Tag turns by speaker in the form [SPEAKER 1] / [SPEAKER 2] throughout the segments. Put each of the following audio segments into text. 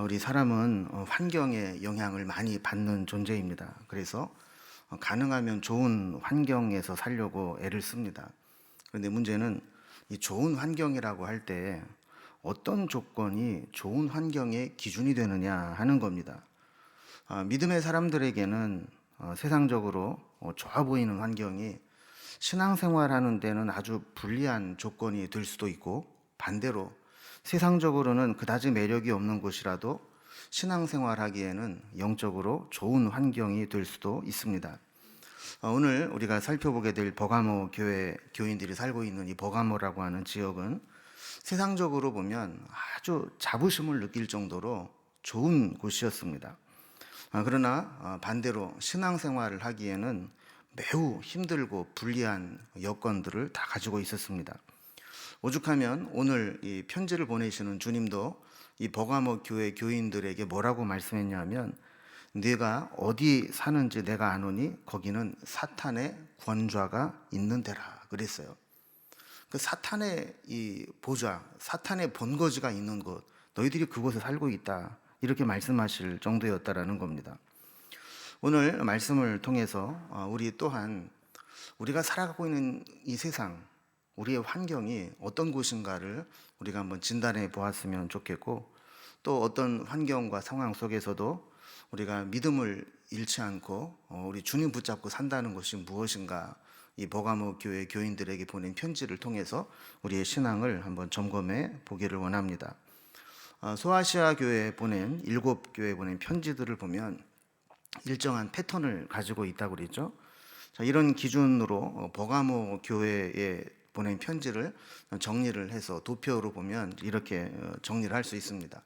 [SPEAKER 1] 우리 사람은 환경의 영향을 많이 받는 존재입니다. 그래서 가능하면 좋은 환경에서 살려고 애를 씁니다. 그런데 문제는 이 좋은 환경이라고 할 때 어떤 조건이 좋은 환경의 기준이 되느냐 하는 겁니다. 믿음의 사람들에게는 세상적으로 좋아 보이는 환경이 신앙생활하는 데는 아주 불리한 조건이 될 수도 있고, 반대로 세상적으로는 그다지 매력이 없는 곳이라도 신앙생활하기에는 영적으로 좋은 환경이 될 수도 있습니다. 오늘 우리가 살펴보게 될 버가모 교회 교인들이 살고 있는 이 버가모라고 하는 지역은 세상적으로 보면 아주 자부심을 느낄 정도로 좋은 곳이었습니다. 그러나 반대로 신앙생활을 하기에는 매우 힘들고 불리한 여건들을 다 가지고 있었습니다. 오죽하면 오늘 이 편지를 보내시는 주님도 이 버가모 교회 교인들에게 뭐라고 말씀했냐면, 네가 어디 사는지 내가 아노니 거기는 사탄의 권좌가 있는 데라 그랬어요. 그 사탄의 이 보좌, 사탄의 본거지가 있는 곳, 너희들이 그곳에 살고 있다, 이렇게 말씀하실 정도였다라는 겁니다. 오늘 말씀을 통해서 우리 또한 우리가 살아가고 있는 이 세상, 우리의 환경이 어떤 곳인가를 우리가 한번 진단해 보았으면 좋겠고, 또 어떤 환경과 상황 속에서도 우리가 믿음을 잃지 않고 우리 주님 붙잡고 산다는 것이 무엇인가, 이 버가모 교회 교인들에게 보낸 편지를 통해서 우리의 신앙을 한번 점검해 보기를 원합니다. 소아시아 교회에 보낸 7교회에 보낸 편지들을 보면 일정한 패턴을 가지고 있다고 그랬죠. 자, 이런 기준으로 버가모 교회에 보낸 편지를 정리를 해서 도표로 보면 이렇게 정리를 할 수 있습니다.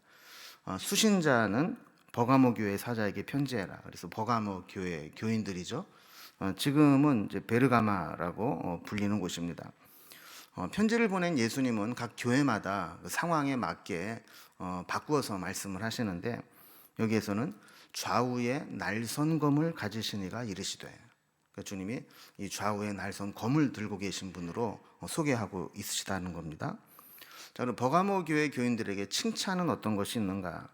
[SPEAKER 1] 수신자는 버가모 교회 사자에게 편지해라. 그래서 버가모 교회 교인들이죠. 지금은 이제 베르가마라고 불리는 곳입니다. 편지를 보낸 예수님은 각 교회마다 그 상황에 맞게 바꾸어서 말씀을 하시는데, 여기에서는 좌우에 날선 검을 가지신 이가 이르시되, 그러니까 주님이 이 좌우에 날선 검을 들고 계신 분으로 소개하고 있으시다는 겁니다. 자, 그럼 버가모 교회 교인들에게 칭찬은 어떤 것이 있는가?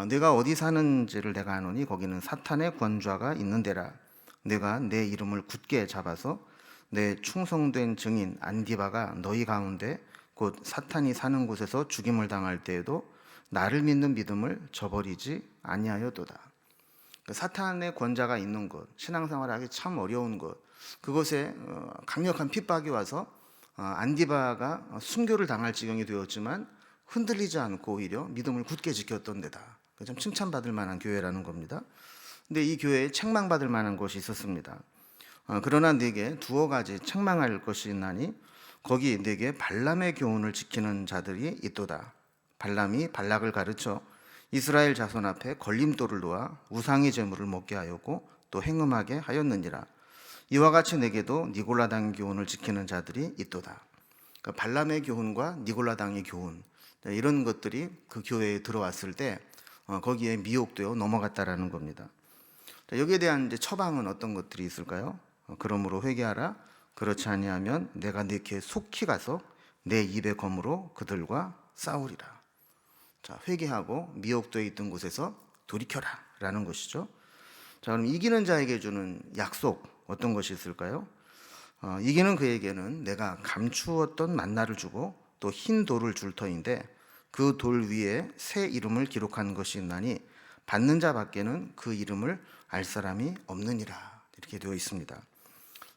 [SPEAKER 1] 내가 어디 사는지를 내가 아노니 거기는 사탄의 권좌가 있는 데라. 내가 내 이름을 굳게 잡아서 내 충성된 증인 안디바가 너희 가운데 곧 사탄이 사는 곳에서 죽임을 당할 때에도 나를 믿는 믿음을 저버리지 아니하여도다. 사탄의 권좌가 있는 곳, 신앙생활하기 참 어려운 곳, 그곳에 강력한 핍박이 와서 안디바가 순교를 당할 지경이 되었지만 흔들리지 않고 오히려 믿음을 굳게 지켰던 데다. 좀 칭찬받을 만한 교회라는 겁니다. 근데 이 교회에 책망받을 만한 것이 있었습니다. 그러나 네게 두어 가지 책망할 것이 있나니 거기 네게 발람의 교훈을 지키는 자들이 있도다. 발람이 발락을 가르쳐 이스라엘 자손 앞에 걸림돌을 놓아 우상의 제물을 먹게 하였고 또 행음하게 하였느니라. 이와 같이 내게도 니골라당 교훈을 지키는 자들이 있도다. 그러니까 발람의 교훈과 니골라당의 교훈, 이런 것들이 그 교회에 들어왔을 때 거기에 미혹되어 넘어갔다라는 겁니다. 여기에 대한 이제 처방은 어떤 것들이 있을까요? 그러므로 회개하라. 그렇지 아니하면 내가 네게 속히 가서 내 입의 검으로 그들과 싸우리라. 자, 회개하고 미혹되어 있던 곳에서 돌이켜라 라는 것이죠. 자, 그럼 이기는 자에게 주는 약속, 어떤 것이 있을까요? 이기는 그에게는 내가 감추었던 만나를 주고 또 흰 돌을 줄 터인데 그 돌 위에 새 이름을 기록한 것이 있나니 받는 자 밖에는 그 이름을 알 사람이 없느니라, 이렇게 되어 있습니다.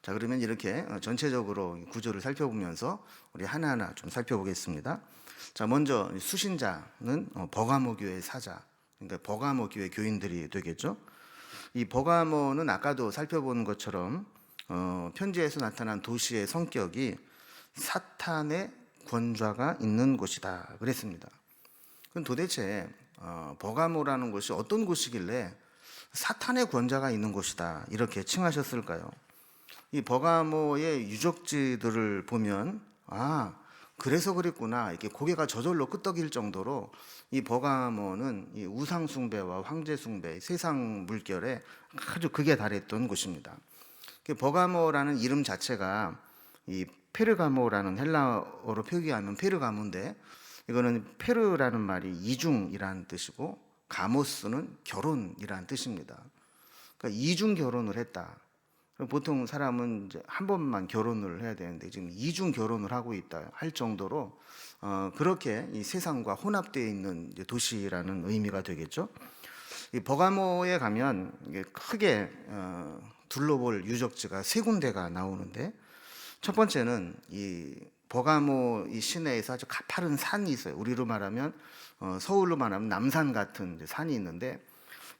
[SPEAKER 1] 자, 그러면 이렇게 전체적으로 구조를 살펴보면서 우리 하나하나 좀 살펴보겠습니다. 자, 먼저 수신자는 버가모 교회 사자, 그러니까 버가모 교회 교인들이 되겠죠. 이 버가모는 아까도 살펴본 것처럼 편지에서 나타난 도시의 성격이 사탄의 권좌가 있는 곳이다 그랬습니다. 그럼 도대체 버가모라는 곳이 어떤 곳이길래 사탄의 권좌가 있는 곳이다 이렇게 칭하셨을까요? 이 버가모의 유적지들을 보면 그래서 그랬구나, 이렇게 고개가 저절로 끄덕일 정도로 이 버가모는 이 우상 숭배와 황제 숭배, 세상 물결에 아주 극에 달했던 곳입니다. 버가모라는 이름 자체가 이 페르가모라는 헬라어로 표기하면 페르가모인데, 이거는 페르라는 말이 이중이라는 뜻이고 가모스는 결혼이라는 뜻입니다. 그러니까 이중 결혼을 했다. 보통 사람은 이제 한 번만 결혼을 해야 되는데 지금 이중 결혼을 하고 있다 할 정도로 그렇게 이 세상과 혼합되어 있는 이제 도시라는 의미가 되겠죠. 이 버가모에 가면 이게 크게 둘러볼 유적지가 세 군데가 나오는데, 첫 번째는 이 버가모 이 시내에서 아주 가파른 산이 있어요. 우리로 말하면 서울로 말하면 남산 같은 이제 산이 있는데,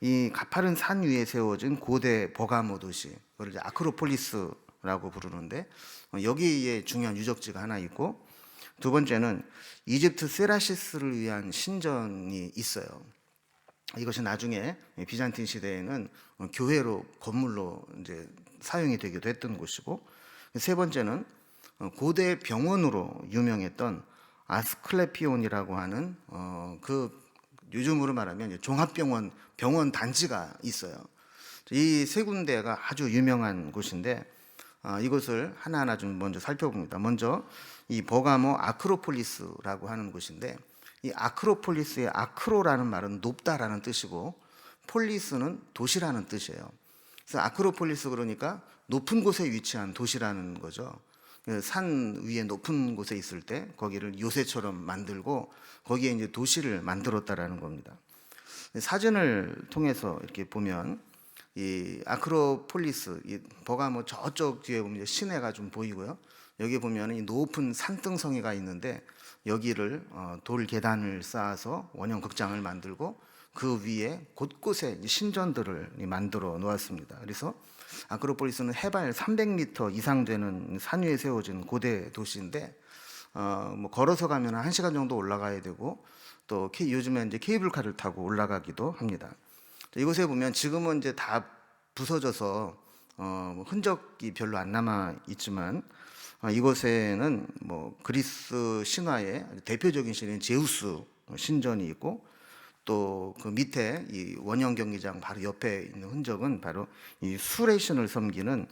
[SPEAKER 1] 이 가파른 산 위에 세워진 고대 버가모 도시, 그걸 이제 아크로폴리스라고 부르는데, 여기에 중요한 유적지가 하나 있고, 두 번째는 이집트 세라시스를 위한 신전이 있어요. 이것이 나중에 비잔틴 시대에는 교회로 건물로 이제 사용이 되기도 했던 곳이고, 세 번째는 고대 병원으로 유명했던 아스클레피온이라고 하는 그 요즘으로 말하면 종합병원 병원 단지가 있어요. 이 세 군데가 아주 유명한 곳인데 이것을 하나하나 좀 먼저 살펴봅니다. 먼저 이 버가모 아크로폴리스라고 하는 곳인데, 이 아크로폴리스의 아크로라는 말은 높다라는 뜻이고 폴리스는 도시라는 뜻이에요. 그래서 아크로폴리스 그러니까 높은 곳에 위치한 도시라는 거죠. 산 위에 높은 곳에 있을 때 거기를 요새처럼 만들고 거기에 이제 도시를 만들었다라는 겁니다. 사진을 통해서 이렇게 보면 이 아크로폴리스, 이 버가모 저쪽 뒤에 보면 시내가 좀 보이고요. 여기 보면 이 높은 산등성이가 있는데 여기를 돌 계단을 쌓아서 원형 극장을 만들고 그 위에 곳곳에 신전들을 만들어 놓았습니다. 그래서 아크로폴리스는 해발 300m 이상 되는 산 위에 세워진 고대 도시인데 뭐 걸어서 가면 1시간 정도 올라가야 되고, 또 요즘에 이제 케이블카를 타고 올라가기도 합니다. 이곳에 보면 지금은 이제 다 부서져서 뭐 흔적이 별로 안 남아 있지만 이곳에는 뭐 그리스 신화의 대표적인 신인 제우스 신전이 있고, 또 그 밑에 이 원형 경기장 바로 옆에 있는 흔적은 바로 이 술의 신을 섬기는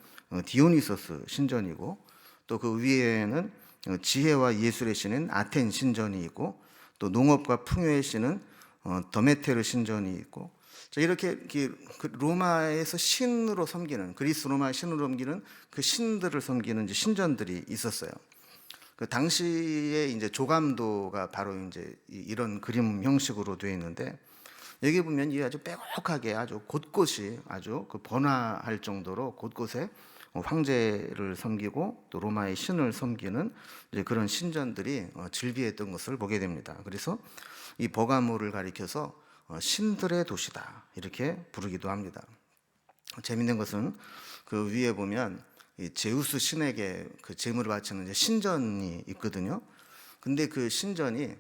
[SPEAKER 1] 디오니소스 신전이고, 또 그 위에는 지혜와 예술의 신인 아텐 신전이 있고, 또 농업과 풍요의 신은 더메테르 신전이 있고, 이렇게 로마에서 신으로 섬기는, 그리스 로마의 신으로 섬기는 그 신들을 섬기는 이제 신전들이 있었어요. 그 당시에 이제 조감도가 바로 이제 이런 그림 형식으로 되어 있는데, 여기 보면 이 아주 빼곡하게 아주 곳곳이 아주 그 번화할 정도로 곳곳에 황제를 섬기고 또 로마의 신을 섬기는 이제 그런 신전들이 즐비했던 것을 보게 됩니다. 그래서 이 버가모를 가리켜서 신들의 도시다 이렇게 부르기도 합니다. 재밌는 것은 그 위에 보면 이 제우스 신에게 그 제물을 바치는 이제 신전이 있거든요. 근데 그 신전이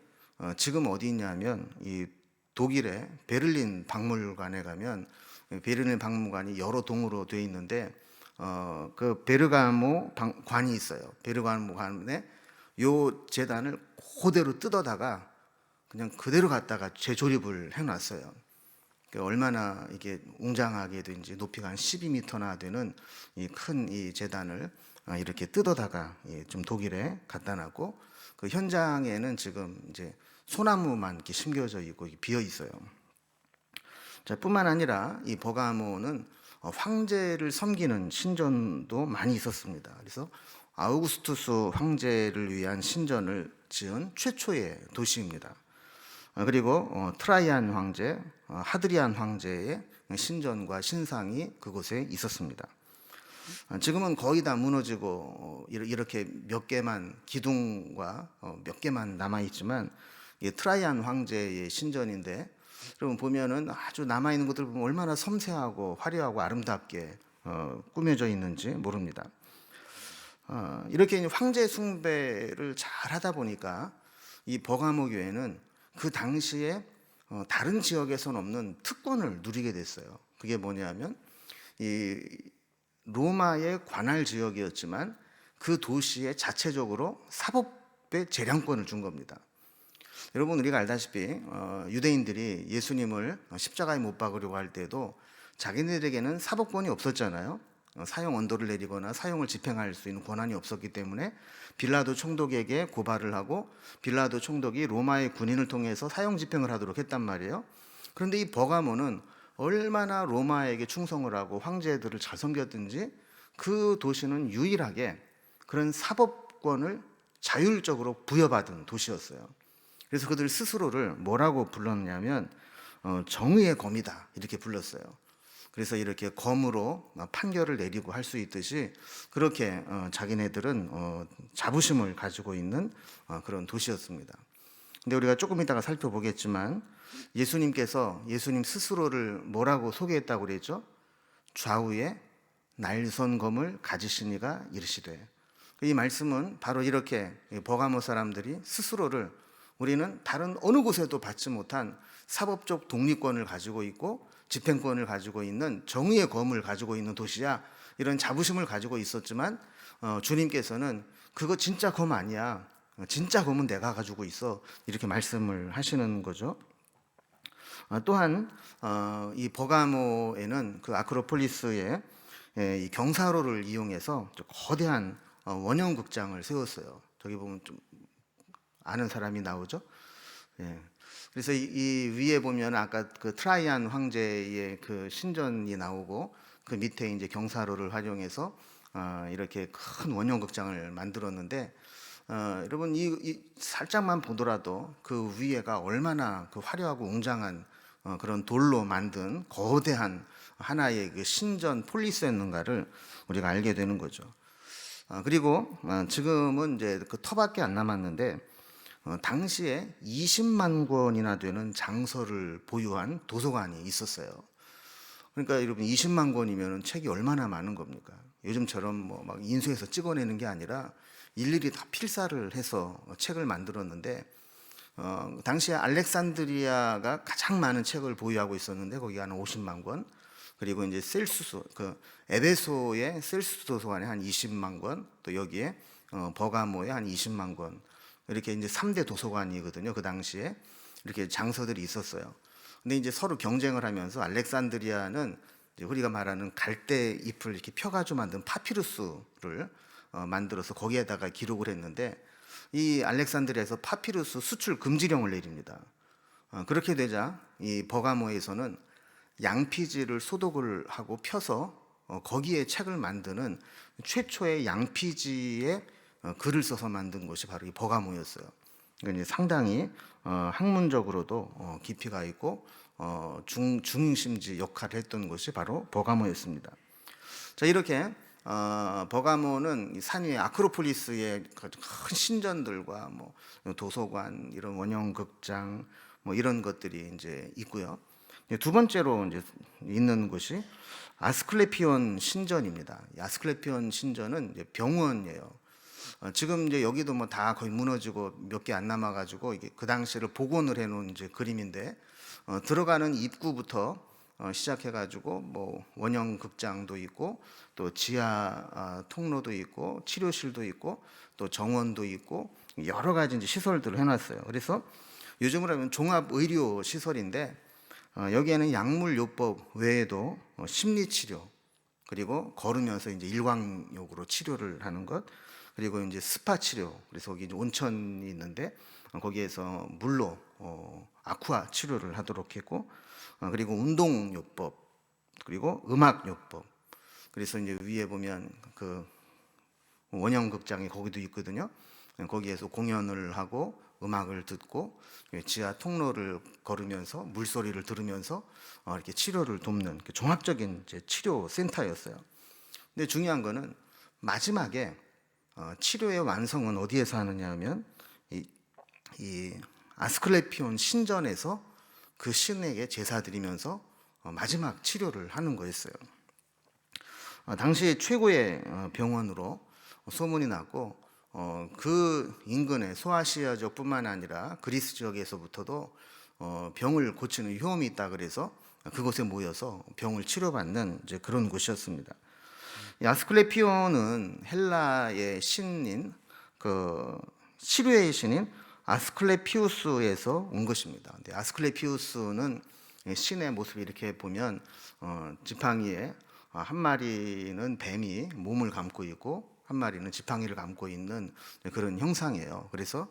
[SPEAKER 1] 지금 어디 있냐면 이 독일의 베를린 박물관에 가면, 베를린 박물관이 여러 동으로 되어 있는데 그 베르가모 관이 있어요. 베르가모 관에 요 제단을 그대로 뜯어다가 그냥 그대로 갖다가 재조립을 해놨어요. 얼마나 이게 웅장하게도 이제 높이가 한 12m나 되는 이 큰 이 제단을 이렇게 뜯어다가 좀 독일에 갖다 놨고, 그 현장에는 지금 이제 소나무만 이렇게 심겨져 있고 비어 있어요. 자, 뿐만 아니라 이 버가모는 황제를 섬기는 신전도 많이 있었습니다. 그래서 아우구스투스 황제를 위한 신전을 지은 최초의 도시입니다. 그리고 트라이안 황제, 하드리안 황제의 신전과 신상이 그곳에 있었습니다. 지금은 거의 다 무너지고 이렇게 몇 개만 기둥과 몇 개만 남아 있지만, 트라이안 황제의 신전인데 여러분 보면은 아주 남아 있는 것들 보면 얼마나 섬세하고 화려하고 아름답게 꾸며져 있는지 모릅니다. 이렇게 황제 숭배를 잘 하다 보니까 이 버가모 교회는 그 당시에 다른 지역에서는 없는 특권을 누리게 됐어요. 그게 뭐냐면 이 로마의 관할 지역이었지만 그 도시에 자체적으로 사법의 재량권을 준 겁니다. 여러분 우리가 알다시피 유대인들이 예수님을 십자가에 못 박으려고 할 때도 자기네들에게는 사법권이 없었잖아요. 사형 언도를 내리거나 사형을 집행할 수 있는 권한이 없었기 때문에 빌라도 총독에게 고발을 하고 빌라도 총독이 로마의 군인을 통해서 사형 집행을 하도록 했단 말이에요. 그런데 이 버가모는 얼마나 로마에게 충성을 하고 황제들을 잘 섬겼든지 그 도시는 유일하게 그런 사법권을 자율적으로 부여받은 도시였어요. 그래서 그들 스스로를 뭐라고 불렀냐면 정의의 검이다 이렇게 불렀어요. 그래서 이렇게 검으로 판결을 내리고 할 수 있듯이 그렇게 자기네들은 자부심을 가지고 있는 그런 도시였습니다. 근데 우리가 조금 이따가 살펴보겠지만 예수님께서 예수님 스스로를 뭐라고 소개했다고 그랬죠? 좌우에 날선검을 가지시니가 이르시되. 이 말씀은 바로 이렇게 버가모 사람들이 스스로를 우리는 다른 어느 곳에도 받지 못한 사법적 독립권을 가지고 있고 집행권을 가지고 있는 정의의 검을 가지고 있는 도시야, 이런 자부심을 가지고 있었지만 주님께서는 그거 진짜 검 아니야, 진짜 검은 내가 가지고 있어, 이렇게 말씀을 하시는 거죠. 또한 이 버가모에는 그 아크로폴리스의 이 경사로를 이용해서 거대한 원형 극장을 세웠어요. 저기 보면 좀 아는 사람이 나오죠. 예. 그래서 이 위에 보면 아까 그 트라이안 황제의 그 신전이 나오고 그 밑에 이제 경사로를 활용해서 이렇게 큰 원형 극장을 만들었는데 여러분 이 살짝만 보더라도 그 위에가 얼마나 그 화려하고 웅장한 그런 돌로 만든 거대한 하나의 그 신전 폴리스였는가를 우리가 알게 되는 거죠. 그리고 지금은 이제 그 터밖에 안 남았는데 당시에 20만 권이나 되는 장서를 보유한 도서관이 있었어요. 그러니까 여러분 20만 권이면 책이 얼마나 많은 겁니까? 요즘처럼 뭐 막 인쇄해서 찍어내는 게 아니라 일일이 다 필사를 해서 책을 만들었는데 당시에 알렉산드리아가 가장 많은 책을 보유하고 있었는데 거기가 한 50만 권, 그리고 이제 셀수스 그 에베소의 셀수스 도서관에 한 20만 권, 또 여기에 버가모에 한 20만 권, 이렇게 이제 3대 도서관이거든요. 그 당시에 이렇게 장서들이 있었어요. 근데 이제 서로 경쟁을 하면서 알렉산드리아는 이제 우리가 말하는 갈대 잎을 이렇게 펴가지고 만든 파피루스를 만들어서 거기에다가 기록을 했는데 이 알렉산드리아에서 파피루스 수출 금지령을 내립니다. 그렇게 되자 이 버가모에서는 양피지를 소독을 하고 펴서 거기에 책을 만드는 최초의 양피지에 글을 써서 만든 것이 바로 이 버가모였어요. 그러니까 이제 상당히 학문적으로도 깊이가 있고 중심지 역할을 했던 것이 바로 버가모였습니다. 자, 이렇게 버가모는 산 위에 아크로폴리스의 큰 신전들과 뭐 도서관, 이런 원형 극장 뭐 이런 것들이 이제 있고요. 두 번째로 이제 있는 곳이 아스클레피온 신전입니다. 아스클레피온 신전은 이제 병원이에요. 지금 이제 여기도 뭐 다 거의 무너지고 몇 개 안 남아가지고 이게 그 당시를 복원을 해놓은 이제 그림인데 들어가는 입구부터 시작해가지고 뭐 원형 극장도 있고 또 지하 통로도 있고 치료실도 있고 또 정원도 있고 여러 가지 이제 시설들을 해놨어요. 그래서 요즘으로 하면 종합 의료 시설인데 여기에는 약물요법 외에도 심리치료, 그리고 걸으면서 이제 일광욕으로 치료를 하는 것, 그리고 이제 스파 치료, 그래서 거기 이제 온천이 있는데 거기에서 물로 아쿠아 치료를 하도록 했고, 그리고 운동요법, 그리고 음악요법. 그래서 이제 위에 보면 그 원형 극장이 거기도 있거든요. 거기에서 공연을 하고 음악을 듣고 지하 통로를 걸으면서 물소리를 들으면서 이렇게 치료를 돕는 종합적인 이제 치료 센터였어요. 근데 중요한 거는 마지막에 치료의 완성은 어디에서 하느냐 하면 이 아스클레피온 신전에서 그 신에게 제사 드리면서 마지막 치료를 하는 거였어요. 당시 최고의 병원으로 소문이 났고 그 인근의 소아시아족뿐만 아니라 그리스 지역에서부터도 병을 고치는 효험이 있다 그래서 그곳에 모여서 병을 치료받는 이제 그런 곳이었습니다. 이 아스클레피온은 헬라의 신인 그 치료의 신인 아스클레피우스에서 온 것입니다. 근데 아스클레피우스는 신의 모습을 이렇게 보면 지팡이에 한 마리는 뱀이 몸을 감고 있고 한 마리는 지팡이를 감고 있는 그런 형상이에요. 그래서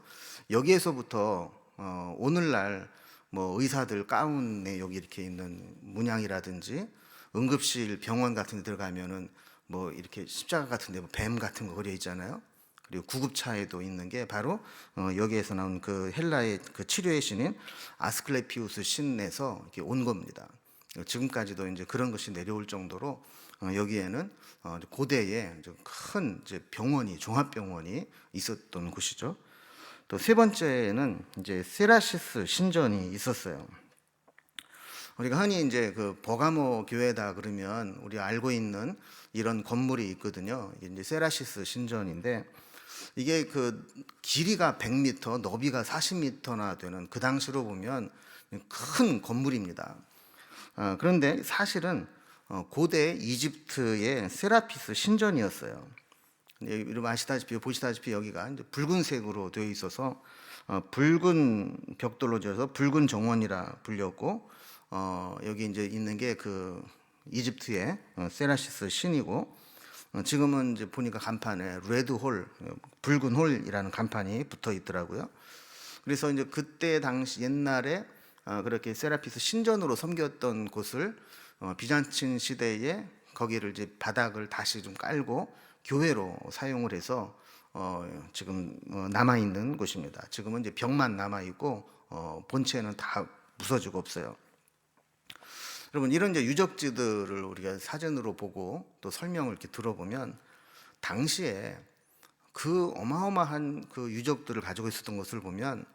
[SPEAKER 1] 여기에서부터 오늘날 뭐 의사들 가운에 여기 이렇게 있는 문양이라든지 응급실 병원 같은 데 들어가면은 뭐 이렇게 십자가 같은 데뭐 뱀 같은 거 그려 있잖아요. 그리고 구급차에도 있는 게 바로 여기에서 나온 그 헬라의 그 치료의 신인 아스클레피우스 신에서 이렇게 온 겁니다. 지금까지도 이제 그런 것이 내려올 정도로 여기에는 고대에 큰 이제 병원이 종합병원이 있었던 곳이죠. 또 세 번째는 이제 세라시스 신전이 있었어요. 우리가 흔히 이제 그 버가모 교회다 그러면 우리 알고 있는 이런 건물이 있거든요. 이게 이제 세라시스 신전인데 이게 그 길이가 100m, 너비가 40m나 되는 그 당시로 보면 큰 건물입니다. 그런데 사실은 고대 이집트의 세라피스 신전이었어요. 여러분 아시다시피 보시다시피 여기가 이제 붉은색으로 되어 있어서 붉은 벽돌로 지어서 붉은 정원이라 불렸고 여기 이제 있는 게 그 이집트의 세라시스 신이고 지금은 이제 보니까 간판에 레드홀, 붉은 홀이라는 간판이 붙어 있더라고요. 그래서 이제 그때 당시 옛날에 그렇게 세라피스 신전으로 섬겼던 곳을 비잔틴 시대에 거기를 이제 바닥을 다시 좀 깔고 교회로 사용을 해서 지금 남아 있는 곳입니다. 지금은 이제 벽만 남아 있고 본체는 다 부서지고 없어요. 여러분 이런 이제 유적지들을 우리가 사진으로 보고 또 설명을 이렇게 들어보면 당시에 그 어마어마한 그 유적들을 가지고 있었던 것을 보면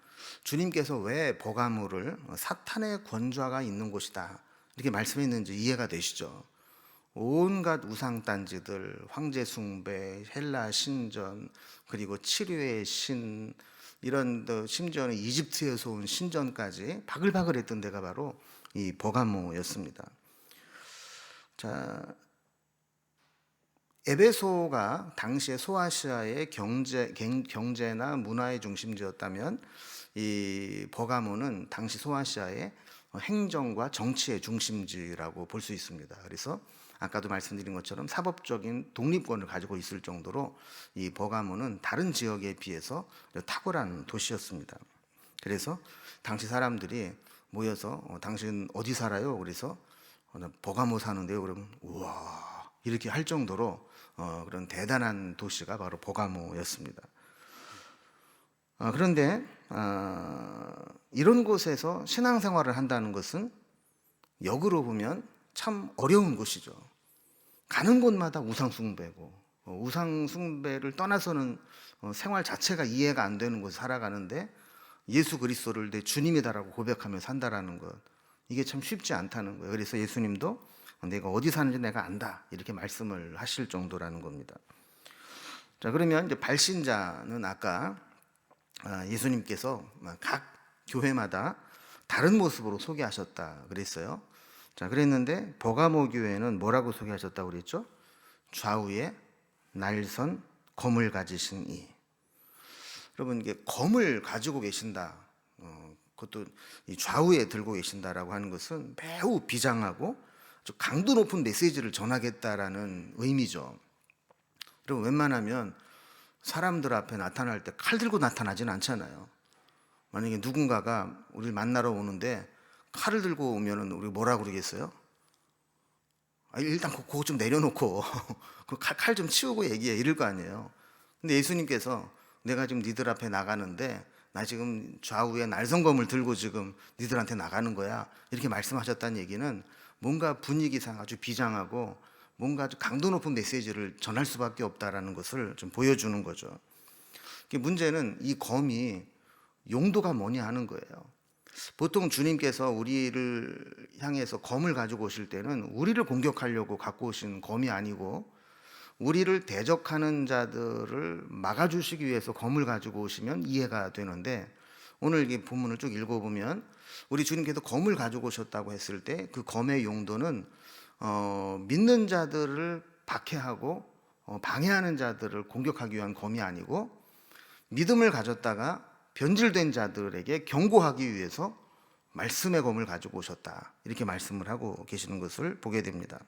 [SPEAKER 1] 주님께서 왜 버가모를 사탄의 권좌가 있는 곳이다 이렇게 말씀했는지 이해가 되시죠? 온갖 우상단지들, 황제 숭배, 헬라 신전, 그리고 치료의 신 이런 심지어는 이집트에서 온 신전까지 바글바글했던 데가 바로 이 버가모였습니다. 자, 에베소가 당시에 소아시아의 경제나 문화의 중심지였다면 이 버가모는 당시 소아시아의 행정과 정치의 중심지라고 볼 수 있습니다. 그래서 아까도 말씀드린 것처럼 사법적인 독립권을 가지고 있을 정도로 이 버가모는 다른 지역에 비해서 탁월한 도시였습니다. 그래서 당시 사람들이 모여서 당신 어디 살아요? 그래서 나 버가모 사는데요. 그러면 우와 이렇게 할 정도로 그런 대단한 도시가 바로 버가모였습니다. 그런데 이런 곳에서 신앙생활을 한다는 것은 역으로 보면 참 어려운 곳이죠. 가는 곳마다 우상숭배고 우상숭배를 떠나서는 생활 자체가 이해가 안 되는 곳에 살아가는데 예수 그리스도를 내 주님이다라고 고백하며 산다라는 것 이게 참 쉽지 않다는 거예요. 그래서 예수님도 내가 어디 사는지 내가 안다 이렇게 말씀을 하실 정도라는 겁니다. 자 그러면 이제 발신자는 아까 예수님께서 각 교회마다 다른 모습으로 소개하셨다 그랬어요. 자 그랬는데 버가모 교회는 뭐라고 소개하셨다고 그랬죠? 좌우에 날선 검을 가지신 이. 여러분 이게 검을 가지고 계신다. 그것도 이 좌우에 들고 계신다라고 하는 것은 매우 비장하고 아주 강도 높은 메시지를 전하겠다라는 의미죠. 그리고 웬만하면 사람들 앞에 나타날 때 칼 들고 나타나지는 않잖아요. 만약에 누군가가 우리를 만나러 오는데 칼을 들고 오면은 우리 뭐라 그러겠어요? 일단 그거 좀 내려놓고 그 칼 좀 치우고 얘기해 이럴 거 아니에요. 근데 예수님께서 내가 지금 니들 앞에 나가는데 나 지금 좌우에 날성검을 들고 지금 니들한테 나가는 거야 이렇게 말씀하셨다는 얘기는 뭔가 분위기상 아주 비장하고 뭔가 아주 강도 높은 메시지를 전할 수밖에 없다라는 것을 좀 보여주는 거죠. 문제는 이 검이 용도가 뭐냐 하는 거예요. 보통 주님께서 우리를 향해서 검을 가지고 오실 때는 우리를 공격하려고 갖고 오신 검이 아니고 우리를 대적하는 자들을 막아주시기 위해서 검을 가지고 오시면 이해가 되는데 오늘 이 본문을 쭉 읽어보면 우리 주님께서 검을 가지고 오셨다고 했을 때 그 검의 용도는 믿는 자들을 박해하고 방해하는 자들을 공격하기 위한 검이 아니고 믿음을 가졌다가 변질된 자들에게 경고하기 위해서 말씀의 검을 가지고 오셨다 이렇게 말씀을 하고 계시는 것을 보게 됩니다.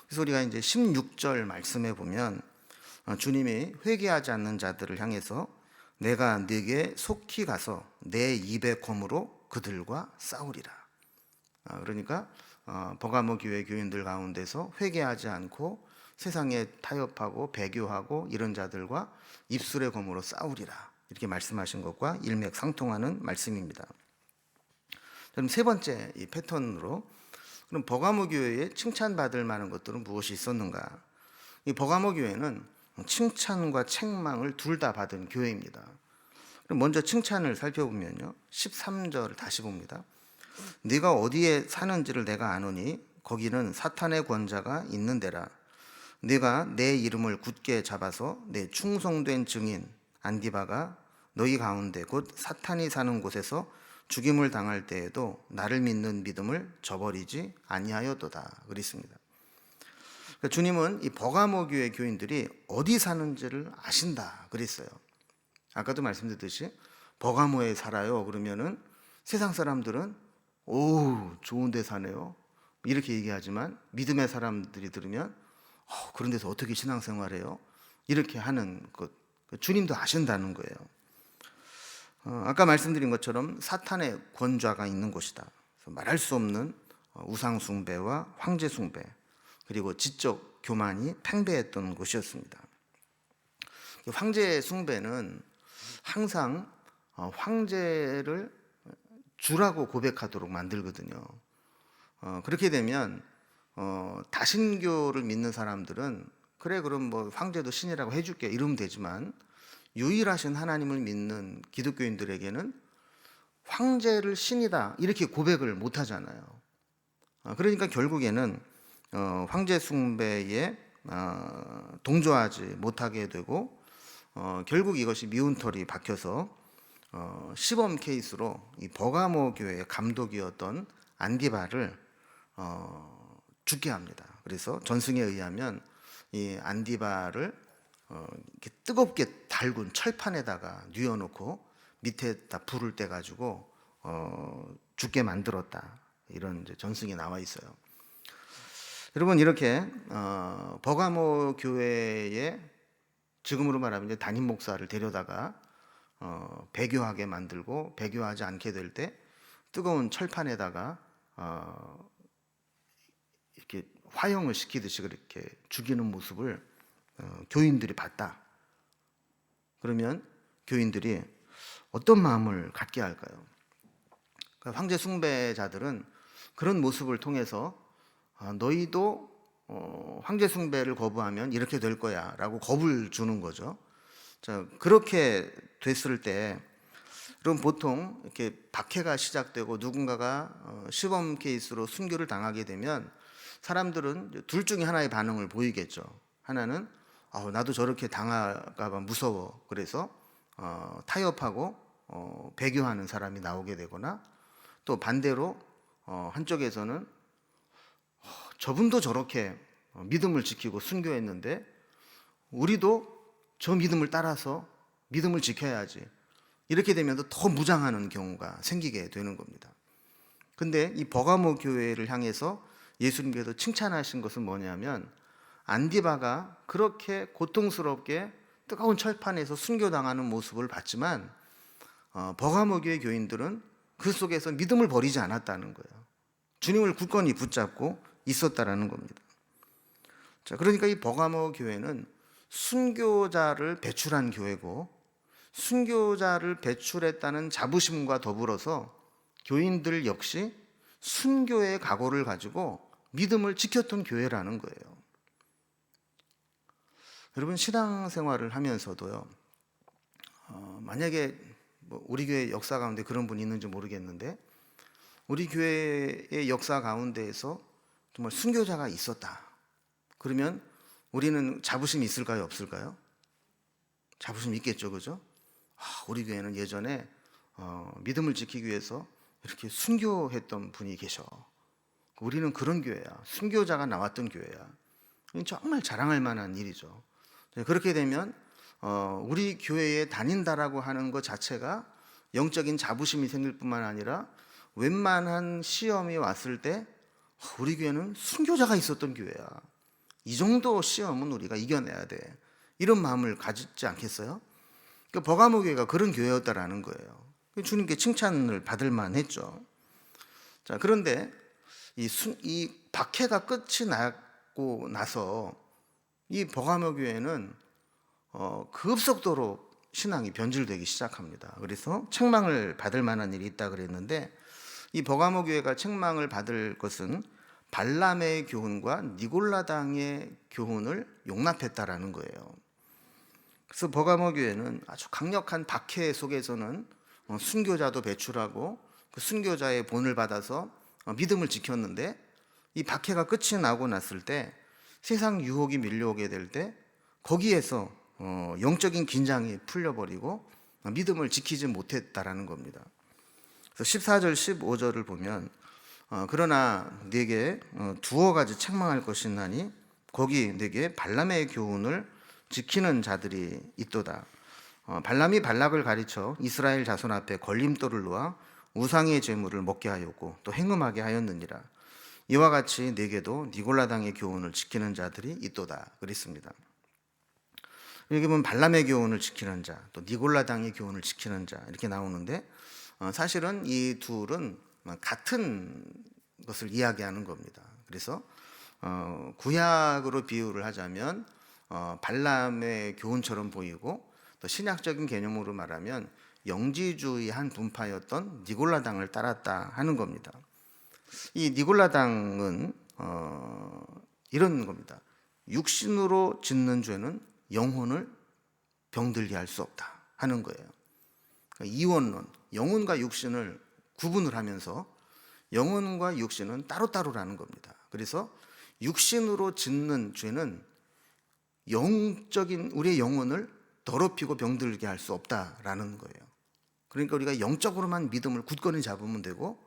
[SPEAKER 1] 그래서 우리가 이제 16절 말씀에 보면 주님이 회개하지 않는 자들을 향해서 내가 네게 속히 가서 내 입의 검으로 그들과 싸우리라. 그러니까 버가모 교회 교인들 가운데서 회개하지 않고 세상에 타협하고 배교하고 이런 자들과 입술의 검으로 싸우리라, 이렇게 말씀하신 것과 일맥상통하는 말씀입니다. 그럼 세 번째 이 패턴으로, 그럼 버가모 교회에 칭찬받을 만한 것들은 무엇이 있었는가? 이 버가모 교회는 칭찬과 책망을 둘 다 받은 교회입니다. 그럼 먼저 칭찬을 살펴보면요, 13절 다시 봅니다. 네가 어디에 사는지를 내가 아노니 거기는 사탄의 권자가 있는 데라. 네가 내 이름을 굳게 잡아서 내 충성된 증인 안디바가 너희 가운데 곧 사탄이 사는 곳에서 죽임을 당할 때에도 나를 믿는 믿음을 저버리지 아니하였도다 그랬습니다. 그러니까 주님은 이 버가모 교회 교인들이 어디 사는지를 아신다 그랬어요. 아까도 말씀드렸듯이 버가모에 살아요 그러면은 세상 사람들은 오, 좋은 데 사네요 이렇게 얘기하지만, 믿음의 사람들이 들으면 그런 데서 어떻게 신앙생활해요? 이렇게 하는 것, 주님도 아신다는 거예요. 아까 말씀드린 것처럼 사탄의 권좌가 있는 곳이다. 말할 수 없는 우상 숭배와 황제 숭배, 그리고 지적 교만이 팽배했던 곳이었습니다. 황제 숭배는 항상 황제를 주라고 고백하도록 만들거든요. 그렇게 되면 다신교를 믿는 사람들은 그래 그럼 뭐 황제도 신이라고 해줄게 이러면 되지만, 유일하신 하나님을 믿는 기독교인들에게는 황제를 신이다 이렇게 고백을 못 하잖아요. 그러니까 결국에는 황제 숭배에 동조하지 못하게 되고, 결국 이것이 미운 털이 박혀서 시범 케이스로 이 버가모 교회의 감독이었던 안디바를 죽게 합니다. 그래서 전승에 의하면 이 안디바를 이렇게 뜨겁게 달군 철판에다가 뉘어놓고 밑에다 불을 떼가지고 죽게 만들었다, 이런 이제 전승이 나와 있어요. 여러분, 이렇게 버가모 교회에 지금으로 말하면 이제 담임 목사를 데려다가 배교하게 만들고, 배교하지 않게 될 때 뜨거운 철판에다가 이렇게 화형을 시키듯이 그렇게 죽이는 모습을 교인들이 봤다. 그러면 교인들이 어떤 마음을 갖게 할까요? 그러니까 황제 숭배자들은 그런 모습을 통해서 너희도 황제 숭배를 거부하면 이렇게 될 거야 라고 겁을 주는 거죠. 자, 그렇게 됐을 때, 그럼 보통 이렇게 박해가 시작되고 누군가가 시범 케이스로 순교를 당하게 되면 사람들은 둘 중에 하나의 반응을 보이겠죠. 하나는 나도 저렇게 당할까 봐 무서워, 그래서 타협하고 배교하는 사람이 나오게 되거나, 또 반대로 한쪽에서는 저분도 저렇게 믿음을 지키고 순교했는데 우리도 저 믿음을 따라서 믿음을 지켜야지, 이렇게 되면 더 무장하는 경우가 생기게 되는 겁니다. 근데 이 버가모 교회를 향해서 예수님께서 칭찬하신 것은 뭐냐면, 안디바가 그렇게 고통스럽게 뜨거운 철판에서 순교당하는 모습을 봤지만 버가모 교회 교인들은 그 속에서 믿음을 버리지 않았다는 거예요. 주님을 굳건히 붙잡고 있었다라는 겁니다. 자, 그러니까 이 버가모 교회는 순교자를 배출한 교회고, 순교자를 배출했다는 자부심과 더불어서 교인들 역시 순교의 각오를 가지고 믿음을 지켰던 교회라는 거예요. 여러분, 신앙생활을 하면서도요, 만약에 우리 교회 역사 가운데 그런 분이 있는지 모르겠는데, 우리 교회의 역사 가운데에서 정말 순교자가 있었다, 그러면 우리는 자부심이 있을까요, 없을까요? 자부심 있겠죠, 그죠? 우리 교회는 예전에 믿음을 지키기 위해서 이렇게 순교했던 분이 계셔. 우리는 그런 교회야. 순교자가 나왔던 교회야. 정말 자랑할 만한 일이죠. 그렇게 되면 우리 교회에 다닌다라고 하는 것 자체가 영적인 자부심이 생길 뿐만 아니라, 웬만한 시험이 왔을 때 우리 교회는 순교자가 있었던 교회야, 이 정도 시험은 우리가 이겨내야 돼. 이런 마음을 가지지 않겠어요? 그러니까 버가모 교회가 그런 교회였다라는 거예요. 주님께 칭찬을 받을 만했죠. 자, 그런데 이 박해가 끝이 나고 나서 이 버가모 교회는 급속도로 신앙이 변질되기 시작합니다. 그래서 책망을 받을 만한 일이 있다 그랬는데, 이 버가모 교회가 책망을 받을 것은 발람의 교훈과 니골라당의 교훈을 용납했다라는 거예요. 그래서 버가모 교회는 아주 강력한 박해 속에서는 순교자도 배출하고 그 순교자의 본을 받아서 믿음을 지켰는데, 이 박해가 끝이 나고 났을 때 세상 유혹이 밀려오게 될 때 거기에서 영적인 긴장이 풀려버리고 믿음을 지키지 못했다라는 겁니다. 그래서 14절 15절을 보면 그러나 네게 두어 가지 책망할 것이 있나니 거기 네게 발람의 교훈을 지키는 자들이 있도다. 발람이 발락을 가르쳐 이스라엘 자손 앞에 걸림돌을 놓아 우상의 제물을 먹게 하였고 또 행음하게 하였느니라. 이와 같이 네게도 니골라당의 교훈을 지키는 자들이 있도다 그랬습니다. 여기 보면 발람의 교훈을 지키는 자, 또 니골라당의 교훈을 지키는 자 이렇게 나오는데, 사실은 이 둘은 같은 것을 이야기하는 겁니다. 그래서 구약으로 비유를 하자면 발람의 교훈처럼 보이고, 또 신약적인 개념으로 말하면 영지주의 한 분파였던 니골라당을 따랐다 하는 겁니다. 이 니골라당은 이런 겁니다. 육신으로 짓는 죄는 영혼을 병들게 할 수 없다 하는 거예요. 그러니까 이원론, 영혼과 육신을 구분을 하면서 영혼과 육신은 따로따로라는 겁니다. 그래서 육신으로 짓는 죄는 영적인 우리의 영혼을 더럽히고 병들게 할 수 없다라는 거예요. 그러니까 우리가 영적으로만 믿음을 굳건히 잡으면 되고,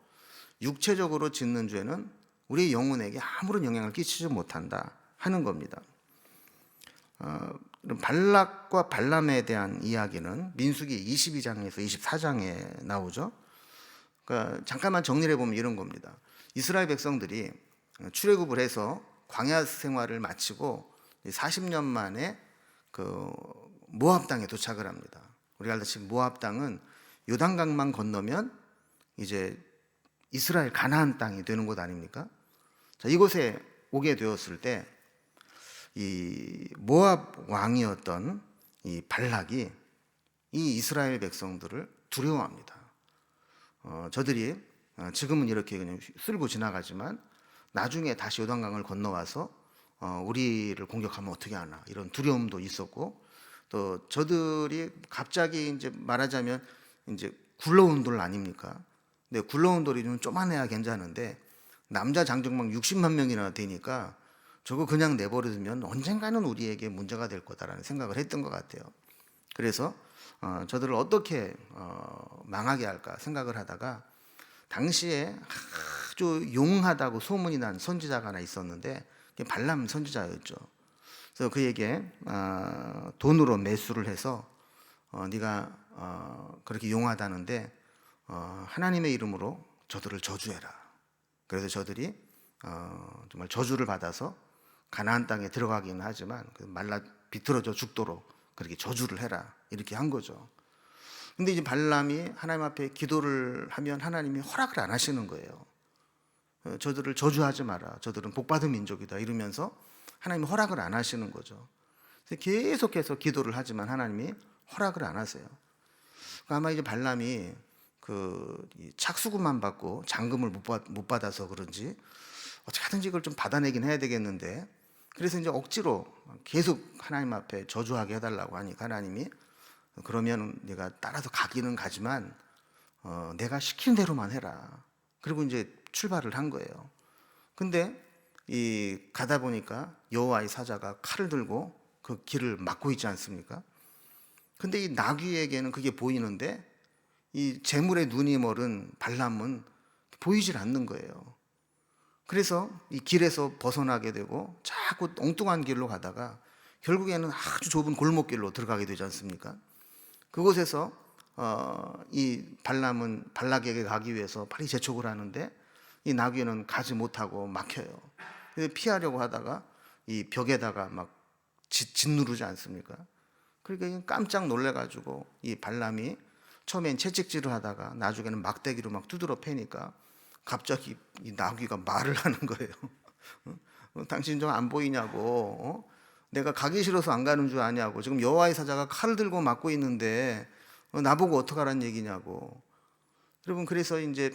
[SPEAKER 1] 육체적으로 짓는 죄는 우리의 영혼에게 아무런 영향을 끼치지 못한다 하는 겁니다. 발락과 발람에 대한 이야기는 민수기 22장에서 24장에 나오죠. 그러니까 잠깐만 정리를 해보면 이런 겁니다. 이스라엘 백성들이 출애굽을 해서 광야 생활을 마치고 40년 만에 그 모압 땅에 도착을 합니다. 우리가 알다시피 모압 땅은 요단강만 건너면 이제 이스라엘 가나안 땅이 되는 곳 아닙니까? 자, 이곳에 오게 되었을 때 이 모압 왕이었던 이 발락이 이 이스라엘 백성들을 두려워합니다. 저들이 지금은 이렇게 그냥 쓸고 지나가지만 나중에 다시 요단강을 건너와서 우리를 공격하면 어떻게 하나, 이런 두려움도 있었고, 또 저들이 갑자기 이제 말하자면 이제 굴러온 돌 아닙니까? 근데 굴러온 돌이 좀 쪼만해야 괜찮은데 남자 장정막 60만 명이나 되니까 저거 그냥 내버려두면 언젠가는 우리에게 문제가 될 거다라는 생각을 했던 것 같아요. 그래서 저들을 어떻게 망하게 할까 생각을 하다가, 당시에 아주 용하다고 소문이 난 선지자가 하나 있었는데 발람 선지자였죠. 그래서 그에게 돈으로 매수를 해서 네가 그렇게 용하다는데 하나님의 이름으로 저들을 저주해라. 그래서 저들이 정말 저주를 받아서 가나안 땅에 들어가기는 하지만 말라 비틀어져 죽도록 그렇게 저주를 해라, 이렇게 한 거죠. 근데 이제 발람이 하나님 앞에 기도를 하면 하나님이 허락을 안 하시는 거예요. 저들을 저주하지 마라, 저들은 복받은 민족이다 이러면서 하나님이 허락을 안 하시는 거죠. 그래서 계속해서 기도를 하지만 하나님이 허락을 안 하세요. 아마 이제 발람이 그 착수금만 받고 잔금을 못 받아서 그런지 어떻게든지 이걸 좀 받아내긴 해야 되겠는데, 그래서 이제 억지로 계속 하나님 앞에 저주하게 해달라고 하니까 하나님이 그러면 내가 따라서 가기는 가지만 내가 시킨 대로만 해라. 그리고 이제 출발을 한 거예요. 근데 이 가다 보니까 여호와의 사자가 칼을 들고 그 길을 막고 있지 않습니까? 근데 이 나귀에게는 그게 보이는데 이 재물의 눈이 멀은 발람은 보이질 않는 거예요. 그래서 이 길에서 벗어나게 되고 자꾸 엉뚱한 길로 가다가 결국에는 아주 좁은 골목길로 들어가게 되지 않습니까? 그곳에서 이 발람은 발락에게 가기 위해서 발이 재촉을 하는데 이 나귀는 가지 못하고 막혀요. 피하려고 하다가 이 벽에다가 막 짓누르지 않습니까? 그러니까 깜짝 놀래가지고 이 발람이 처음엔 채찍질을 하다가 나중에는 막대기로 막 두드러 패니까 갑자기 이 나귀가 말을 하는 거예요. 당신 좀 안 보이냐고, 내가 가기 싫어서 안 가는 줄 아냐고, 지금 여호와의 사자가 칼을 들고 막고 있는데 나보고 어떡하란 얘기냐고. 여러분, 그래서 이제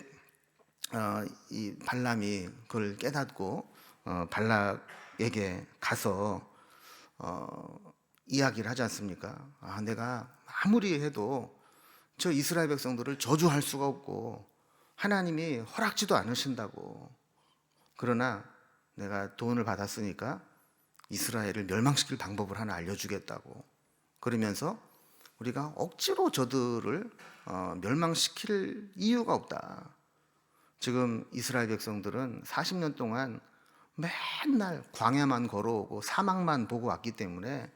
[SPEAKER 1] 이 발람이 그걸 깨닫고 발락에게 가서 이야기를 하지 않습니까? 내가 아무리 해도 저 이스라엘 백성들을 저주할 수가 없고 하나님이 허락지도 않으신다고. 그러나 내가 돈을 받았으니까 이스라엘을 멸망시킬 방법을 하나 알려주겠다고. 그러면서 우리가 억지로 저들을 멸망시킬 이유가 없다. 지금 이스라엘 백성들은 40년 동안 맨날 광야만 걸어오고 사막만 보고 왔기 때문에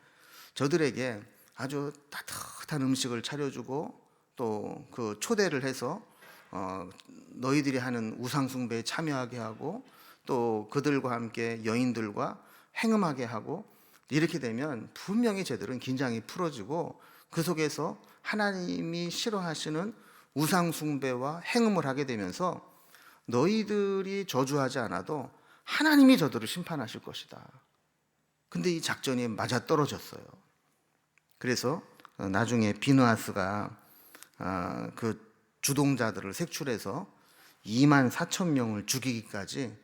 [SPEAKER 1] 저들에게 아주 따뜻한 음식을 차려주고 또 그 초대를 해서 너희들이 하는 우상숭배에 참여하게 하고 또 그들과 함께 여인들과 행음하게 하고, 이렇게 되면 분명히 저들은 긴장이 풀어지고 그 속에서 하나님이 싫어하시는 우상숭배와 행음을 하게 되면서 너희들이 저주하지 않아도 하나님이 저들을 심판하실 것이다. 근데 이 작전이 맞아떨어졌어요. 그래서 나중에 비느하스가 그 주동자들을 색출해서 2만 4천 명을 죽이기까지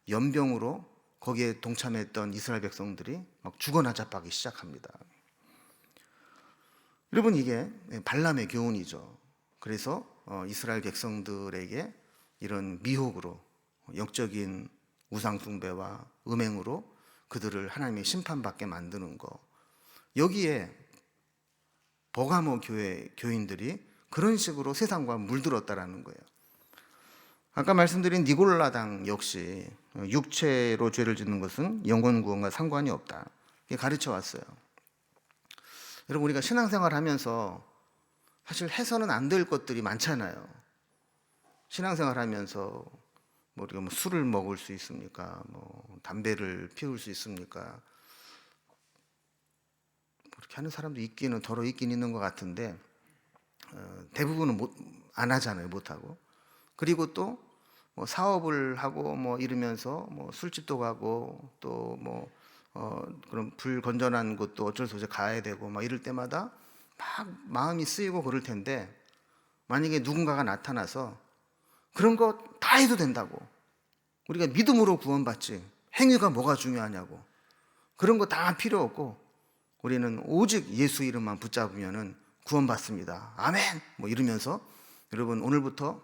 [SPEAKER 1] 연병으로 거기에 동참했던 이스라엘 백성들이 막 죽어나자빠기 시작합니다. 여러분, 이게 발람의 교훈이죠. 그래서 이스라엘 백성들에게 이런 미혹으로, 영적인 우상숭배와 음행으로 그들을 하나님의 심판받게 만드는 거, 여기에 버가모 교회 교인들이 그런 식으로 세상과 물들었다라는 거예요. 아까 말씀드린 니골라당 역시 육체로 죄를 짓는 것은 영혼 구원과 상관이 없다, 이게 가르쳐 왔어요. 여러분, 우리가 신앙생활 하면서 사실 해서는 안 될 것들이 많잖아요. 신앙생활 하면서 우리가 술을 먹을 수 있습니까? 담배를 피울 수 있습니까? 그렇게 하는 사람도 있기는 더러 있긴 있는 것 같은데 대부분은 안 하잖아요. 못 하고. 그리고 또 사업을 하고 이러면서 술집도 가고 또 그런 불건전한 곳도 어쩔 수 없이 가야 되고 이럴 때마다 막 마음이 쓰이고 그럴 텐데, 만약에 누군가가 나타나서 그런 거 다 해도 된다고, 우리가 믿음으로 구원받지 행위가 뭐가 중요하냐고, 그런 거 다 필요 없고 우리는 오직 예수 이름만 붙잡으면 구원받습니다, 아멘, 이러면서 여러분 오늘부터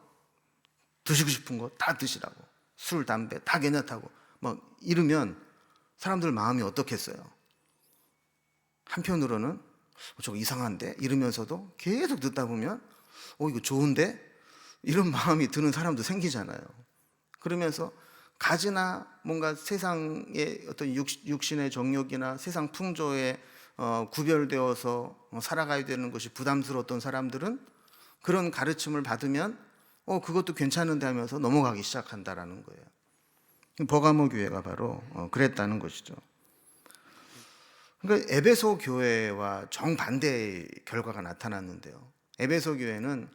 [SPEAKER 1] 드시고 싶은 거 다 드시라고, 술, 담배 다 괜찮다고 이러면 사람들 마음이 어떻겠어요? 한편으로는 저거 이상한데 이러면서도 계속 듣다 보면 이거 좋은데 이런 마음이 드는 사람도 생기잖아요. 그러면서 가지나 뭔가 세상의 어떤 육신의 정욕이나 세상 풍조에 구별되어서 살아가야 되는 것이 부담스러웠던 사람들은 그런 가르침을 받으면 그것도 괜찮은데 하면서 넘어가기 시작한다라는 거예요. 버가모 교회가 바로 그랬다는 것이죠. 그러니까 에베소 교회와 정반대의 결과가 나타났는데요. 에베소 교회는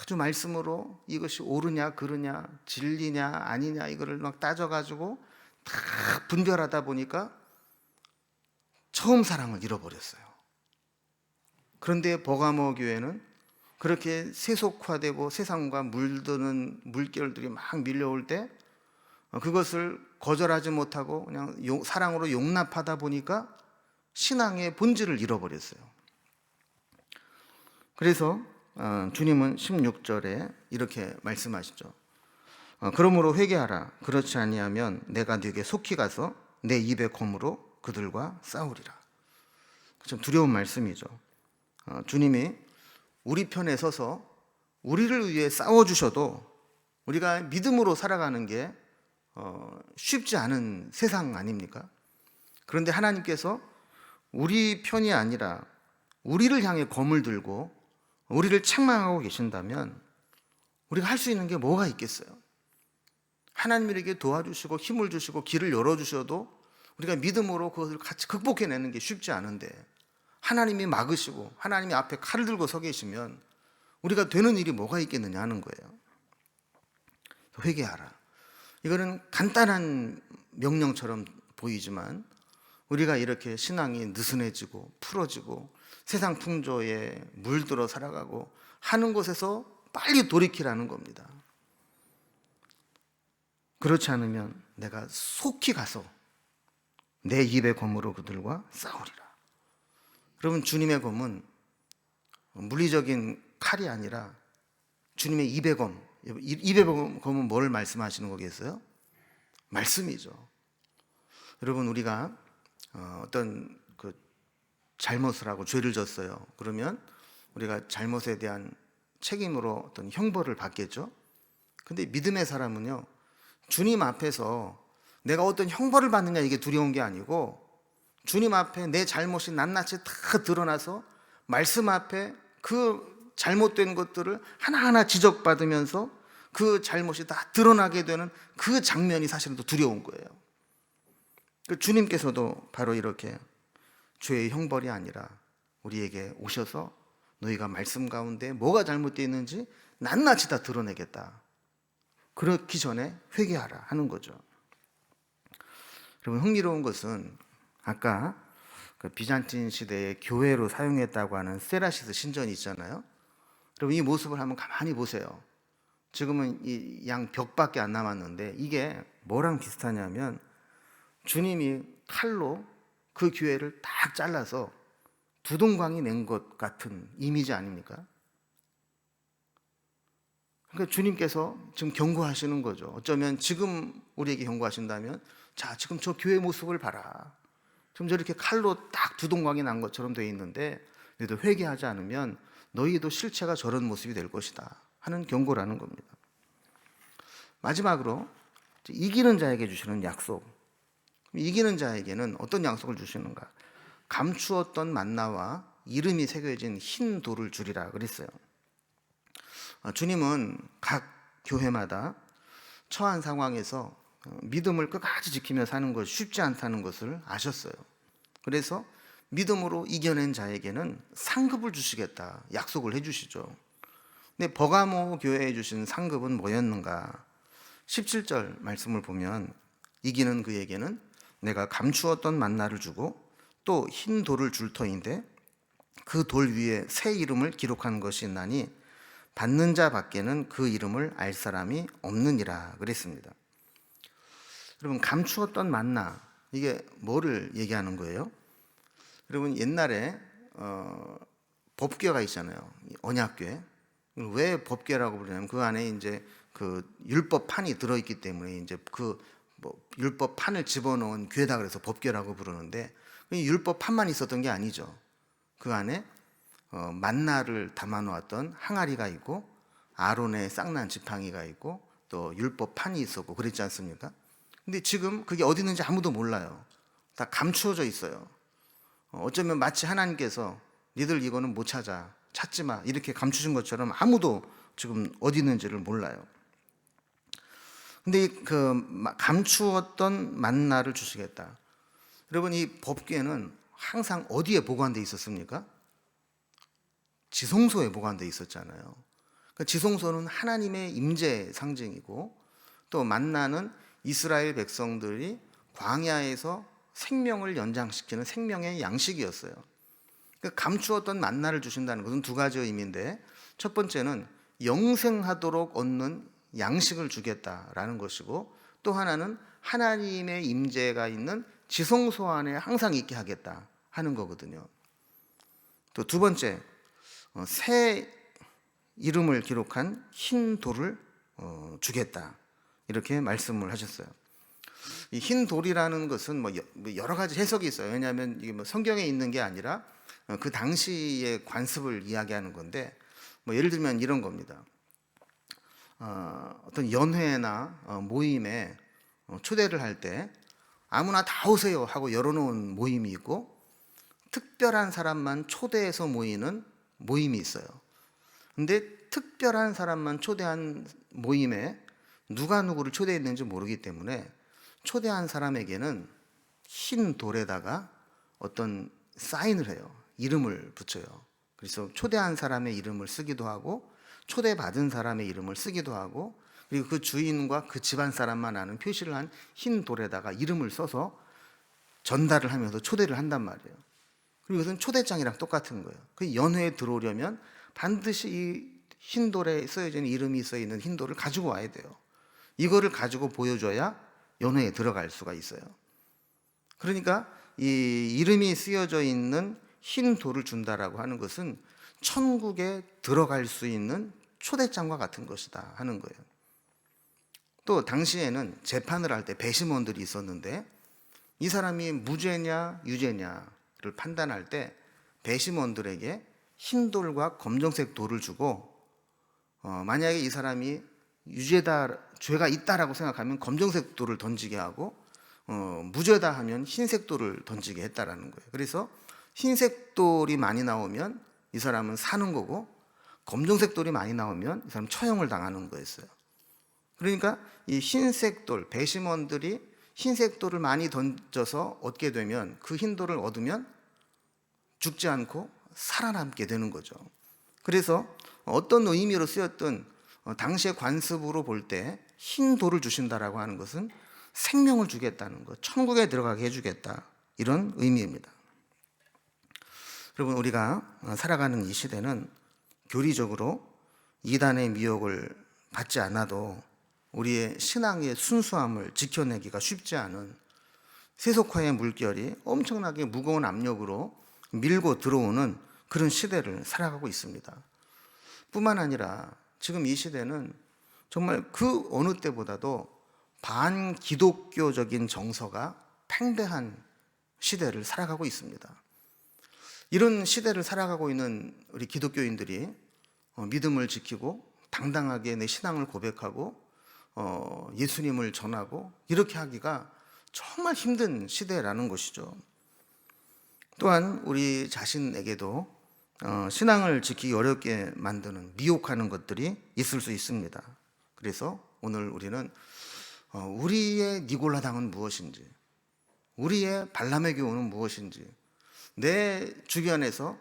[SPEAKER 1] 아주 말씀으로 이것이 옳으냐 그르냐 진리냐 아니냐 이거를 막 따져가지고 다 분별하다 보니까 처음 사랑을 잃어버렸어요. 그런데 버가모 교회는 그렇게 세속화되고 세상과 물드는 물결들이 막 밀려올 때 그것을 거절하지 못하고 그냥 사랑으로 용납하다 보니까 신앙의 본질을 잃어버렸어요. 그래서 주님은 16절에 이렇게 말씀하시죠. 그러므로 회개하라. 그렇지 아니하면 내가 네게 속히 가서 내 입의 검으로 그들과 싸우리라. 좀 두려운 말씀이죠. 주님이 우리 편에 서서 우리를 위해 싸워주셔도 우리가 믿음으로 살아가는 게 쉽지 않은 세상 아닙니까? 그런데 하나님께서 우리 편이 아니라 우리를 향해 검을 들고 우리를 책망하고 계신다면 우리가 할 수 있는 게 뭐가 있겠어요? 하나님에게 도와주시고 힘을 주시고 길을 열어주셔도 우리가 믿음으로 그것을 같이 극복해내는 게 쉽지 않은데 하나님이 막으시고 하나님이 앞에 칼을 들고 서 계시면 우리가 되는 일이 뭐가 있겠느냐 하는 거예요. 회개하라. 이거는 간단한 명령처럼 보이지만 우리가 이렇게 신앙이 느슨해지고 풀어지고 세상 풍조에 물들어 살아가고 하는 곳에서 빨리 돌이키라는 겁니다. 그렇지 않으면 내가 속히 가서 내 입의 검으로 그들과 싸우리라. 여러분, 주님의 검은 물리적인 칼이 아니라 주님의 입의 검. 입의 검은 뭘 말씀하시는 거겠어요? 말씀이죠. 여러분, 우리가 어떤 그 잘못을 하고 죄를 졌어요. 그러면 우리가 잘못에 대한 책임으로 어떤 형벌을 받겠죠. 근데 믿음의 사람은요, 주님 앞에서 내가 어떤 형벌을 받느냐 이게 두려운 게 아니고 주님 앞에 내 잘못이 낱낱이 다 드러나서 말씀 앞에 그 잘못된 것들을 하나하나 지적받으면서 그 잘못이 다 드러나게 되는 그 장면이 사실은 더 두려운 거예요. 주님께서도 바로 이렇게 죄의 형벌이 아니라 우리에게 오셔서 너희가 말씀 가운데 뭐가 잘못되어 있는지 낱낱이 다 드러내겠다. 그렇기 전에 회개하라 하는 거죠. 여러분, 흥미로운 것은 아까 그 비잔틴 시대의 교회로 사용했다고 하는 세라시스 신전이 있잖아요. 여러분, 이 모습을 한번 가만히 보세요. 지금은 이 양 벽밖에 안 남았는데 이게 뭐랑 비슷하냐면 주님이 칼로 그 교회를 딱 잘라서 두동강이 낸 것 같은 이미지 아닙니까? 그러니까 주님께서 지금 경고하시는 거죠. 어쩌면 지금 우리에게 경고하신다면, 자, 지금 저 교회 모습을 봐라. 지금 저렇게 칼로 딱 두동강이 난 것처럼 되어 있는데 너희도 회개하지 않으면 너희도 실체가 저런 모습이 될 것이다 하는 경고라는 겁니다. 마지막으로 이기는 자에게 주시는 약속. 이기는 자에게는 어떤 약속을 주시는가? 감추었던 만나와 이름이 새겨진 흰 돌을 주리라 그랬어요. 주님은 각 교회마다 처한 상황에서 믿음을 끝까지 지키며 사는 것이 쉽지 않다는 것을 아셨어요. 그래서 믿음으로 이겨낸 자에게는 상급을 주시겠다 약속을 해주시죠. 근데 버가모 교회에 주신 상급은 뭐였는가? 17절 말씀을 보면 이기는 그에게는 내가 감추었던 만나를 주고 또 흰 돌을 줄 터인데 그 돌 위에 새 이름을 기록한 것이 있나니 받는 자 밖에는 그 이름을 알 사람이 없느니라 그랬습니다. 여러분, 감추었던 만나, 이게 뭐를 얘기하는 거예요? 여러분, 옛날에 법궤가 있잖아요. 언약궤. 왜 법궤라고 부르냐면 그 안에 이제 그 율법판이 들어있기 때문에 이제 그 율법판을 집어넣은 궤다 그래서 법궤라고 부르는데 율법판만 있었던 게 아니죠. 그 안에 만나를 담아놓았던 항아리가 있고 아론의 쌍난 지팡이가 있고 또 율법판이 있었고 그랬지 않습니까? 근데 지금 그게 어디 있는지 아무도 몰라요. 다 감추어져 있어요. 어쩌면 마치 하나님께서 니들 이거는 못 찾지 마 이렇게 감추신 것처럼 아무도 지금 어디 있는지를 몰라요. 근데 그 감추었던 만나를 주시겠다. 여러분, 이 법궤는 항상 어디에 보관되어 있었습니까? 지성소에 보관되어 있었잖아요. 그러니까 지성소는 하나님의 임재 상징이고 또 만나는 이스라엘 백성들이 광야에서 생명을 연장시키는 생명의 양식이었어요. 그러니까 감추었던 만나를 주신다는 것은 두 가지 의미인데 첫 번째는 영생하도록 얻는 양식을 주겠다라는 것이고 또 하나는 하나님의 임재가 있는 지성소 안에 항상 있게 하겠다 하는 거거든요. 또 두 번째, 새 이름을 기록한 흰 돌을 주겠다 이렇게 말씀을 하셨어요. 이 흰 돌이라는 것은 뭐 여러 가지 해석이 있어요. 왜냐하면 이게 뭐 성경에 있는 게 아니라 그 당시의 관습을 이야기하는 건데 뭐 예를 들면 이런 겁니다. 어떤 연회나 모임에 초대를 할 때 아무나 다 오세요 하고 열어놓은 모임이 있고 특별한 사람만 초대해서 모이는 모임이 있어요. 근데 특별한 사람만 초대한 모임에 누가 누구를 초대했는지 모르기 때문에 초대한 사람에게는 흰 돌에다가 어떤 사인을 해요. 이름을 붙여요. 그래서 초대한 사람의 이름을 쓰기도 하고 초대받은 사람의 이름을 쓰기도 하고 그리고 그 주인과 그 집안 사람만 아는 표시를 한 흰 돌에다가 이름을 써서 전달을 하면서 초대를 한단 말이에요. 그리고 이것은 초대장이랑 똑같은 거예요. 그 연회에 들어오려면 반드시 이 흰 돌에 써져 있는 이름이 써 있는 흰 돌을 가지고 와야 돼요. 이거를 가지고 보여줘야 연회에 들어갈 수가 있어요. 그러니까 이 이름이 쓰여져 있는 흰 돌을 준다라고 하는 것은 천국에 들어갈 수 있는 초대장과 같은 것이다 하는 거예요. 또 당시에는 재판을 할 때 배심원들이 있었는데 이 사람이 무죄냐 유죄냐를 판단할 때 배심원들에게 흰 돌과 검정색 돌을 주고 만약에 이 사람이 유죄다, 죄가 있다라고 생각하면 검정색 돌을 던지게 하고 무죄다 하면 흰색 돌을 던지게 했다라는 거예요. 그래서 흰색 돌이 많이 나오면 이 사람은 사는 거고 검정색 돌이 많이 나오면 이 사람은 처형을 당하는 거였어요. 그러니까 이 흰색 돌, 배심원들이 흰색 돌을 많이 던져서 얻게 되면 그 흰 돌을 얻으면 죽지 않고 살아남게 되는 거죠. 그래서 어떤 의미로 쓰였던 당시의 관습으로 볼 때 흰 돌을 주신다라고 하는 것은 생명을 주겠다는 것, 천국에 들어가게 해주겠다 이런 의미입니다. 여러분 우리가 살아가는 이 시대는 교리적으로 이단의 미혹을 받지 않아도 우리의 신앙의 순수함을 지켜내기가 쉽지 않은 세속화의 물결이 엄청나게 무거운 압력으로 밀고 들어오는 그런 시대를 살아가고 있습니다. 뿐만 아니라 지금 이 시대는 정말 그 어느 때보다도 반기독교적인 정서가 팽배한 시대를 살아가고 있습니다. 이런 시대를 살아가고 있는 우리 기독교인들이 믿음을 지키고 당당하게 내 신앙을 고백하고 예수님을 전하고 이렇게 하기가 정말 힘든 시대라는 것이죠. 또한 우리 자신에게도 신앙을 지키기 어렵게 만드는 미혹하는 것들이 있을 수 있습니다. 그래서 오늘 우리는 우리의 니골라당은 무엇인지, 우리의 발람의 교훈은 무엇인지, 내 주변에서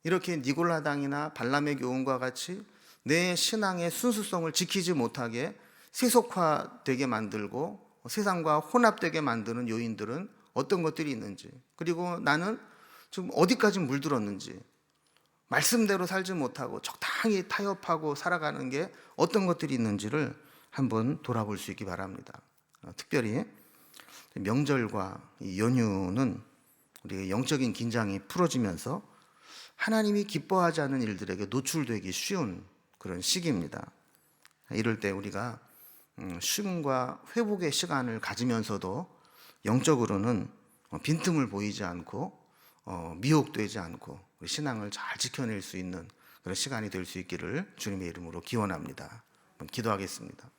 [SPEAKER 1] 이렇게 니골라당이나 발람의 교훈과 같이 내 신앙의 순수성을 지키지 못하게 세속화되게 만들고 세상과 혼합되게 만드는 요인들은 어떤 것들이 있는지, 그리고 나는 지금 어디까지 물들었는지, 말씀대로 살지 못하고 적당히 타협하고 살아가는 게 어떤 것들이 있는지를 한번 돌아볼 수 있기 바랍니다. 특별히 명절과 이 연휴는 우리의 영적인 긴장이 풀어지면서 하나님이 기뻐하지 않는 일들에게 노출되기 쉬운 그런 시기입니다. 이럴 때 우리가 쉼과 회복의 시간을 가지면서도 영적으로는 빈틈을 보이지 않고 미혹되지 않고 우리 신앙을 잘 지켜낼 수 있는 그런 시간이 될 수 있기를 주님의 이름으로 기원합니다. 기도하겠습니다.